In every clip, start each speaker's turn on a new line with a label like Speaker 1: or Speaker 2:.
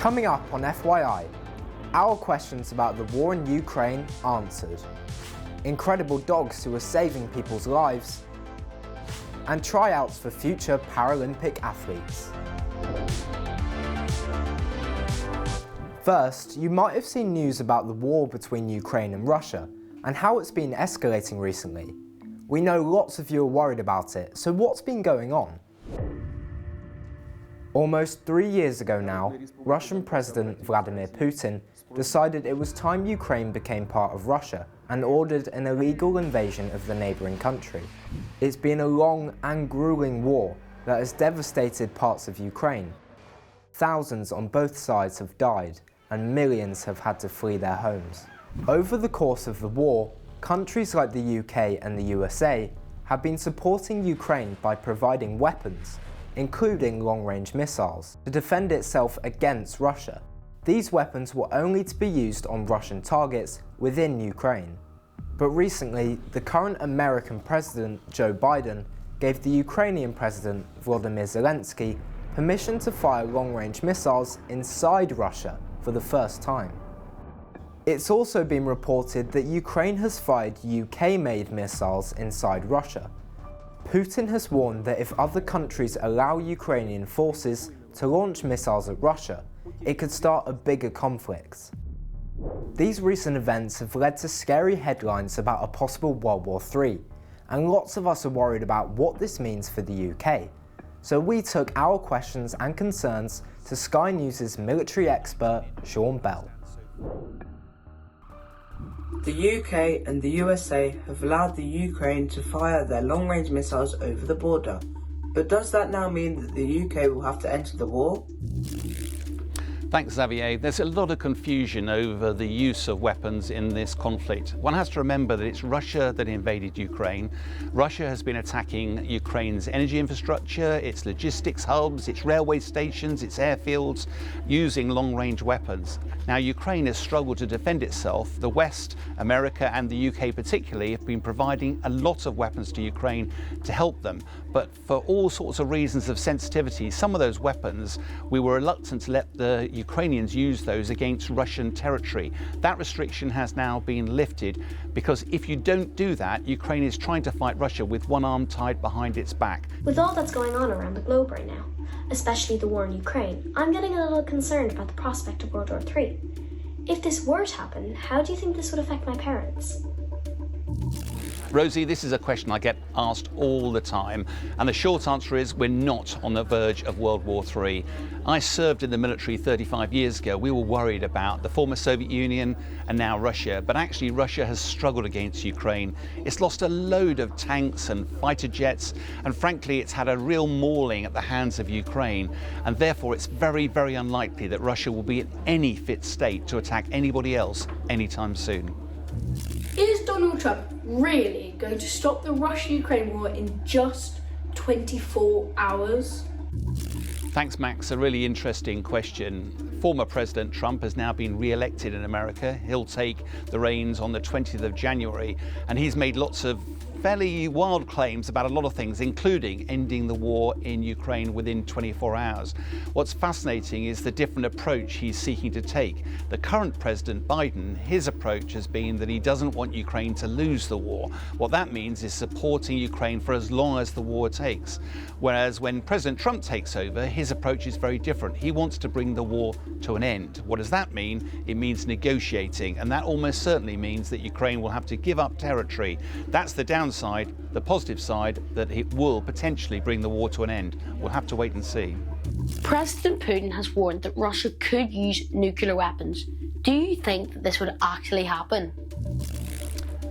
Speaker 1: Coming up on FYI, our questions about the war in Ukraine answered, incredible dogs who are saving people's lives, and tryouts for future Paralympic athletes. First, you might have seen news about the war between Ukraine and Russia and how it's been escalating recently. We know lots of you are worried about it, so what's been going on? Almost 3 years ago now, Russian President Vladimir Putin decided it was time Ukraine became part of Russia and ordered an illegal invasion of the neighbouring country. It's been a long and gruelling war that has devastated parts of Ukraine. Thousands on both sides have died and millions have had to flee their homes. Over the course of the war, countries like the UK and the USA have been supporting Ukraine by providing weapons, including long-range missiles, to defend itself against Russia. These weapons were only to be used on Russian targets within Ukraine. But recently, the current American President, Joe Biden, gave the Ukrainian President, Volodymyr Zelensky, permission to fire long-range missiles inside Russia for the first time. It's also been reported that Ukraine has fired UK-made missiles inside Russia. Putin has warned that if other countries allow Ukrainian forces to launch missiles at Russia, it could start a bigger conflict. These recent events have led to scary headlines about a possible World War III, and lots of us are worried about what this means for the UK. So we took our questions and concerns to Sky News' military expert, Sean Bell.
Speaker 2: The UK and the USA have allowed the Ukraine to fire their long-range missiles over the border. But does that now mean that the UK will have to enter the war?
Speaker 3: Thanks, Xavier. There's a lot of confusion over the use of weapons in this conflict. One has to remember that it's Russia that invaded Ukraine. Russia has been attacking Ukraine's energy infrastructure, its logistics hubs, its railway stations, its airfields, using long-range weapons. Now, Ukraine has struggled to defend itself. The West, America and the UK particularly, have been providing a lot of weapons to Ukraine to help them. But for all sorts of reasons of sensitivity, some of those weapons, we were reluctant to let the Ukrainians use those against Russian territory. That restriction has now been lifted because if you don't do that, Ukraine is trying to fight Russia with one arm tied behind its back.
Speaker 4: With all that's going on around the globe right now, especially the war in Ukraine, I'm getting a little concerned about the prospect of World War III. If this were to happen, how do you think this would affect my parents?
Speaker 3: Rosie, this is a question I get asked all the time, and the short answer is we're not on the verge of World War III. I served in the military 35 years ago. We were worried about the former Soviet Union and now Russia, but actually Russia has struggled against Ukraine. It's lost a load of tanks and fighter jets, and frankly it's had a real mauling at the hands of Ukraine, and therefore it's very, very unlikely that Russia will be in any fit state to attack anybody else anytime soon.
Speaker 5: Is Donald Trump really going to stop the Russia-Ukraine war in just 24 hours?
Speaker 3: Thanks, Max. A really interesting question. Former President Trump has now been re-elected in America. He'll take the reins on the 20th of January, and he's made lots of fairly wild claims about a lot of things, including ending the war in Ukraine within 24 hours. What's fascinating is the different approach he's seeking to take. The current President Biden, his approach has been that he doesn't want Ukraine to lose the war. What that means is supporting Ukraine for as long as the war takes. Whereas when President Trump takes over, his approach is very different. He wants to bring the war to an end. What does that mean? It means negotiating, and that almost certainly means that Ukraine will have to give up territory. That's the downside. The positive side, that it will potentially bring the war to an end. We'll have to wait and see.
Speaker 6: President Putin has warned that Russia could use nuclear weapons. Do you think that this would actually happen?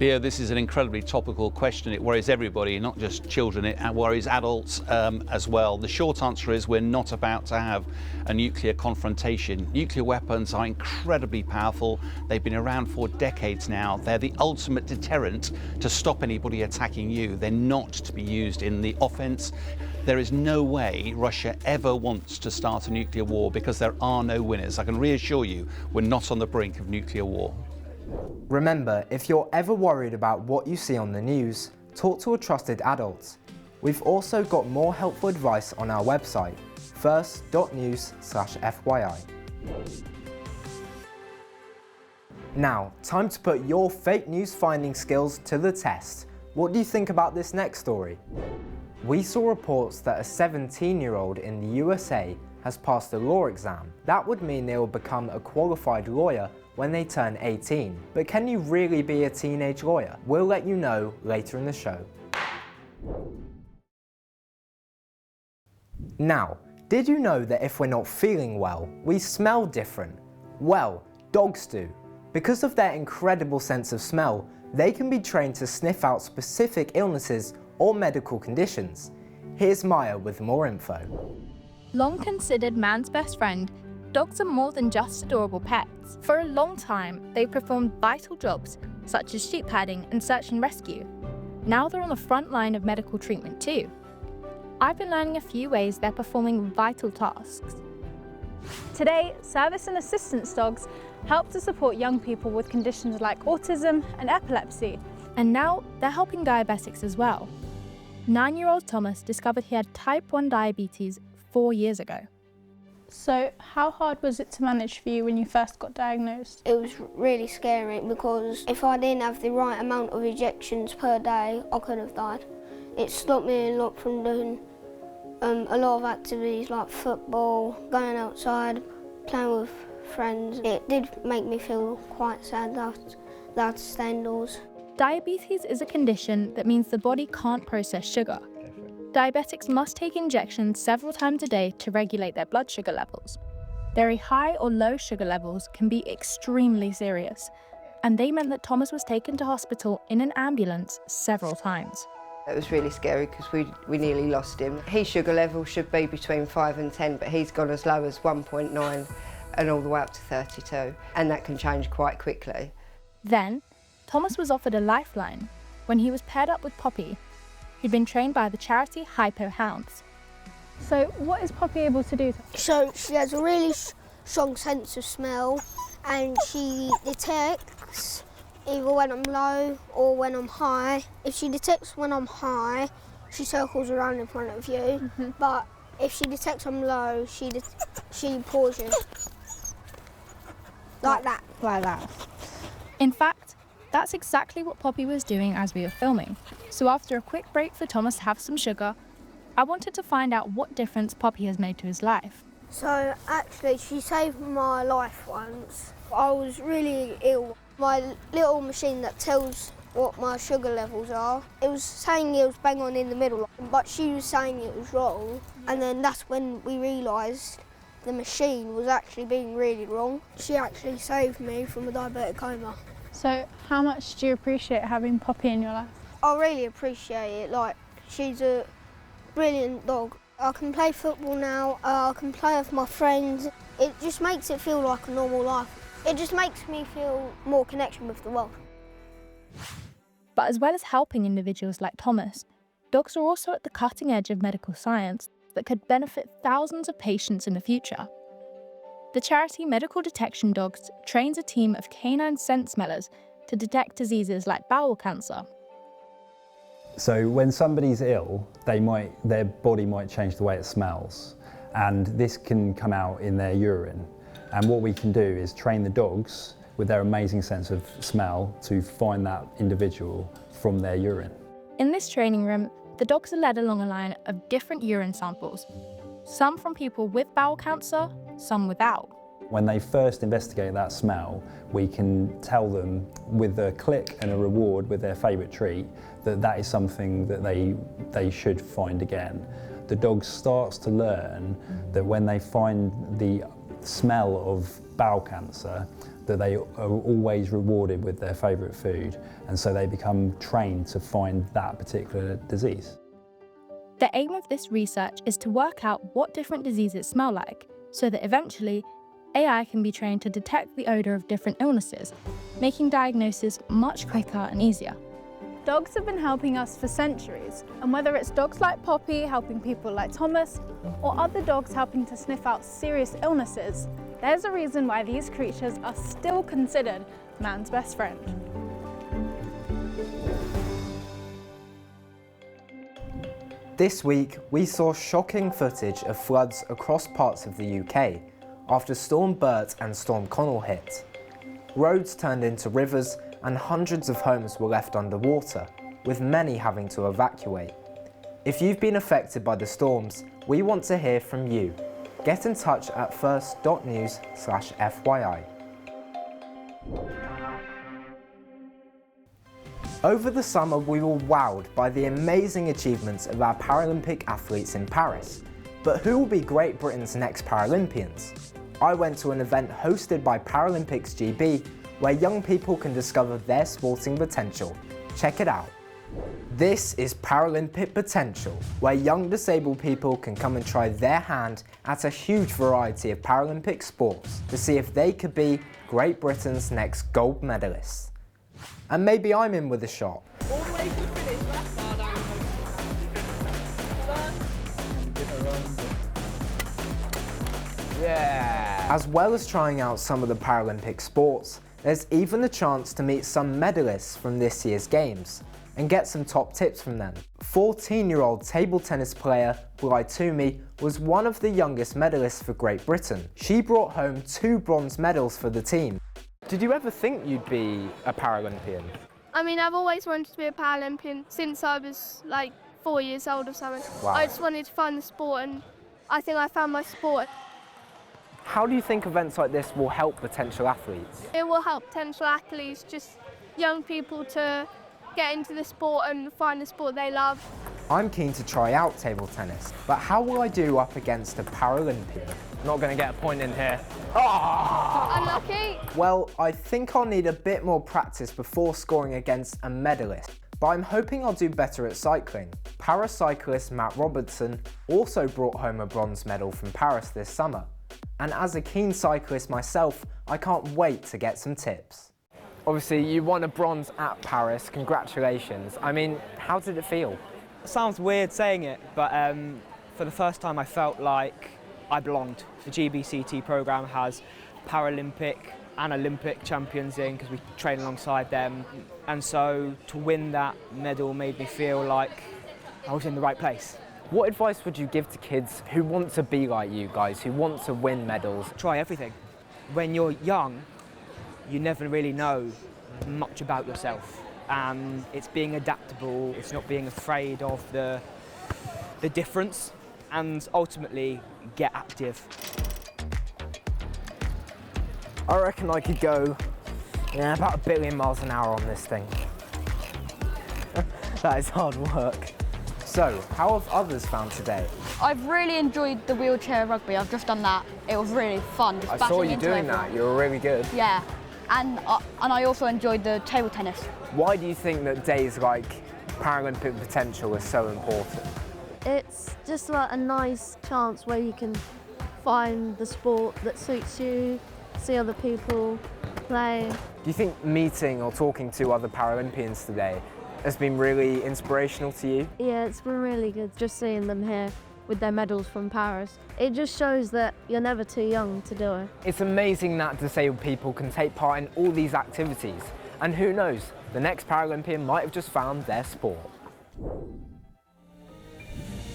Speaker 3: Leo, this is an incredibly topical question. It worries everybody, not just children. It worries adults as well. The short answer is we're not about to have a nuclear confrontation. Nuclear weapons are incredibly powerful. They've been around for decades now. They're the ultimate deterrent to stop anybody attacking you. They're not to be used in the offense. There is no way Russia ever wants to start a nuclear war because there are no winners. I can reassure you, we're not on the brink of nuclear war.
Speaker 1: Remember, if you're ever worried about what you see on the news, talk to a trusted adult. We've also got more helpful advice on our website, first.news/FYI. Now, time to put your fake news finding skills to the test. What do you think about this next story? We saw reports that a 17-year-old in the USA has passed a law exam. That would mean they will become a qualified lawyer when they turn 18. But can you really be a teenage lawyer? We'll let you know later in the show. Now, did you know that if we're not feeling well, we smell different? Well, dogs do. Because of their incredible sense of smell, they can be trained to sniff out specific illnesses or medical conditions. Here's Maya with more info.
Speaker 7: Long considered man's best friend, dogs are more than just adorable pets. For a long time, they performed vital jobs such as sheep herding and search and rescue. Now they're on the front line of medical treatment too. I've been learning a few ways they're performing vital tasks.
Speaker 8: Today, service and assistance dogs help to support young people with conditions like autism and epilepsy.
Speaker 7: And now they're helping diabetics as well. 9-year-old Thomas discovered he had type 1 diabetes 4 years ago.
Speaker 8: So how hard was it to manage for you when you first got diagnosed?
Speaker 9: It was really scary because if I didn't have the right amount of injections per day, I could have died. It stopped me a lot from doing a lot of activities like football, going outside, playing with friends. It did make me feel quite sad that I had to stay indoors.
Speaker 7: Diabetes is a condition that means the body can't process sugar. Diabetics must take injections several times a day to regulate their blood sugar levels. Very high or low sugar levels can be extremely serious, and they meant that Thomas was taken to hospital in an ambulance several times.
Speaker 10: It was really scary because we nearly lost him. His sugar level should be between 5 and 10, but he's gone as low as 1.9 and all the way up to 32, and that can change quite quickly.
Speaker 7: Then, Thomas was offered a lifeline when he was paired up with Poppy, who'd been trained by the charity Hypo Hounds.
Speaker 8: So what is Poppy able to do?
Speaker 9: So she has a really strong sense of smell, and she detects either when I'm low or when I'm high. If she detects when I'm high, she circles around in front of you, but if she detects I'm low, she paws you. Like that.
Speaker 8: Like that.
Speaker 7: In fact, that's exactly what Poppy was doing as we were filming. So after a quick break for Thomas to have some sugar, I wanted to find out what difference Poppy has made to his life.
Speaker 9: So actually she saved my life once. I was really ill. My little machine that tells what my sugar levels are, it was saying it was bang on in the middle, but she was saying it was wrong. And then that's when we realised the machine was actually being really wrong. She actually saved me from a diabetic coma.
Speaker 8: So how much do you appreciate having Poppy in your life?
Speaker 9: I really appreciate it. Like, she's a brilliant dog. I can play football now, I can play with my friends. It just makes it feel like a normal life. It just makes me feel more connection with the world.
Speaker 7: But as well as helping individuals like Thomas, dogs are also at the cutting edge of medical science that could benefit thousands of patients in the future. The charity Medical Detection Dogs trains a team of canine scent smellers to detect diseases like bowel cancer.
Speaker 11: So when somebody's ill, their body might change the way it smells, and this can come out in their urine. And what we can do is train the dogs with their amazing sense of smell to find that individual from their urine.
Speaker 7: In this training room, the dogs are led along a line of different urine samples, some from people with bowel cancer, some without.
Speaker 11: When they first investigate that smell, we can tell them with a click and a reward with their favourite treat that is something that they should find again. The dog starts to learn that when they find the smell of bowel cancer, that they are always rewarded with their favourite food, and so they become trained to find that particular disease.
Speaker 7: The aim of this research is to work out what different diseases smell like, so that eventually AI can be trained to detect the odour of different illnesses, making diagnosis much quicker and easier.
Speaker 8: Dogs have been helping us for centuries, and whether it's dogs like Poppy helping people like Thomas, or other dogs helping to sniff out serious illnesses, there's a reason why these creatures are still considered man's best friend.
Speaker 1: This week, we saw shocking footage of floods across parts of the UK. after Storm Bert and Storm Connell hit. Roads turned into rivers and hundreds of homes were left underwater, with many having to evacuate. If you've been affected by the storms, we want to hear from you. Get in touch at first.news/FYI. Over the summer, we were wowed by the amazing achievements of our Paralympic athletes in Paris. But who will be Great Britain's next Paralympians? I went to an event hosted by Paralympics GB, where young people can discover their sporting potential. Check it out. This is Paralympic Potential, where young disabled people can come and try their hand at a huge variety of Paralympic sports to see if they could be Great Britain's next gold medalists. And maybe I'm in with a shot.
Speaker 5: All the way to the finish.
Speaker 1: Yeah! As well as trying out some of the Paralympic sports, there's even a chance to meet some medalists from this year's Games and get some top tips from them. 14-year-old table tennis player Bly Toomey was one of the youngest medalists for Great Britain. She brought home 2 bronze medals for the team. Did you ever think you'd be a Paralympian?
Speaker 12: I mean, I've always wanted to be a Paralympian since I was like 4 years old or something.
Speaker 1: Wow.
Speaker 12: I just wanted to find the sport and I think I found my sport.
Speaker 1: How do you think events like this will help potential athletes?
Speaker 12: It will help potential athletes, just young people, to get into the sport and find the sport they love.
Speaker 1: I'm keen to try out table tennis, but how will I do up against a Paralympian? Not going to get a point in here. Oh!
Speaker 12: Unlucky.
Speaker 1: Well, I think I'll need a bit more practice before scoring against a medalist, but I'm hoping I'll do better at cycling. Paracyclist Matt Robertson also brought home a bronze medal from Paris this summer. And as a keen cyclist myself, I can't wait to get some tips. Obviously, you won a bronze at Paris. Congratulations. I mean, how did it feel?
Speaker 13: It sounds weird saying it, but for the first time I felt like I belonged. The GBCT programme has Paralympic and Olympic champions in because we train alongside them. And so to win that medal made me feel like I was in the right place.
Speaker 1: What advice would you give to kids who want to be like you guys, who want to win medals?
Speaker 13: Try everything. When you're young, you never really know much about yourself. It's being adaptable, it's not being afraid of the difference, and ultimately get active.
Speaker 1: I reckon I could go about 1 billion miles an hour on this thing. That is hard work. So, how have others found today?
Speaker 14: I've really enjoyed the wheelchair rugby. I've just done that. It was really fun.
Speaker 1: I saw you doing that. You were really good.
Speaker 14: Yeah, and I also enjoyed the table tennis.
Speaker 1: Why do you think that days like Paralympic Potential are so important?
Speaker 15: It's just like a nice chance where you can find the sport that suits you, see other people play.
Speaker 1: Do you think meeting or talking to other Paralympians today has been really inspirational to you?
Speaker 15: Yeah, it's been really good just seeing them here with their medals from Paris. It just shows that you're never too young to do it.
Speaker 1: It's amazing that disabled people can take part in all these activities. And who knows, the next Paralympian might have just found their sport.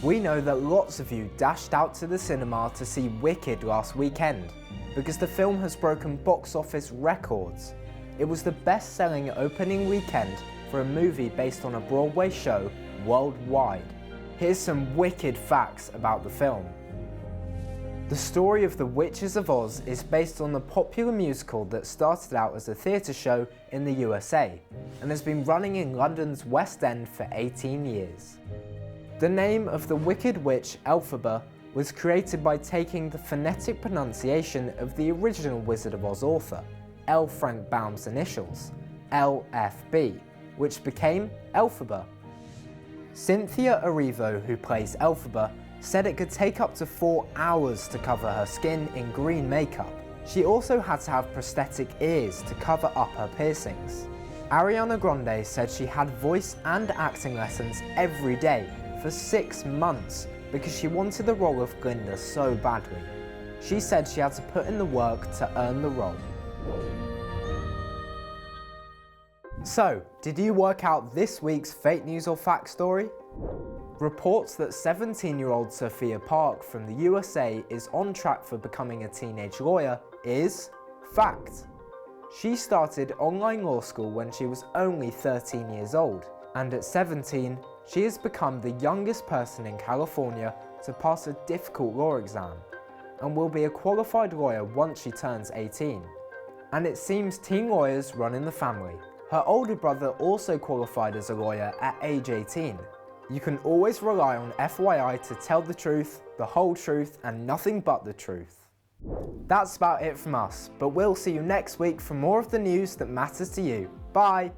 Speaker 1: We know that lots of you dashed out to the cinema to see Wicked last weekend because the film has broken box office records. It was the best-selling opening weekend for a movie based on a Broadway show worldwide. Here's some wicked facts about the film. The story of The Witches of Oz is based on the popular musical that started out as a theatre show in the USA and has been running in London's West End for 18 years. The name of the Wicked Witch, Elphaba, was created by taking the phonetic pronunciation of the original Wizard of Oz author, L. Frank Baum's initials, LFB, which became Elphaba. Cynthia Erivo, who plays Elphaba, said it could take up to 4 hours to cover her skin in green makeup. She also had to have prosthetic ears to cover up her piercings. Ariana Grande said she had voice and acting lessons every day for 6 months because she wanted the role of Glinda so badly. She said she had to put in the work to earn the role. So, did you work out this week's fake news or fact story? Reports that 17-year-old Sophia Park from the USA is on track for becoming a teenage lawyer is fact. She started online law school when she was only 13 years old, and at 17, she has become the youngest person in California to pass a difficult law exam, and will be a qualified lawyer once she turns 18. And it seems teen lawyers run in the family. Her older brother also qualified as a lawyer at age 18. You can always rely on FYI to tell the truth, the whole truth, and nothing but the truth. That's about it from us, but we'll see you next week for more of the news that matters to you. Bye!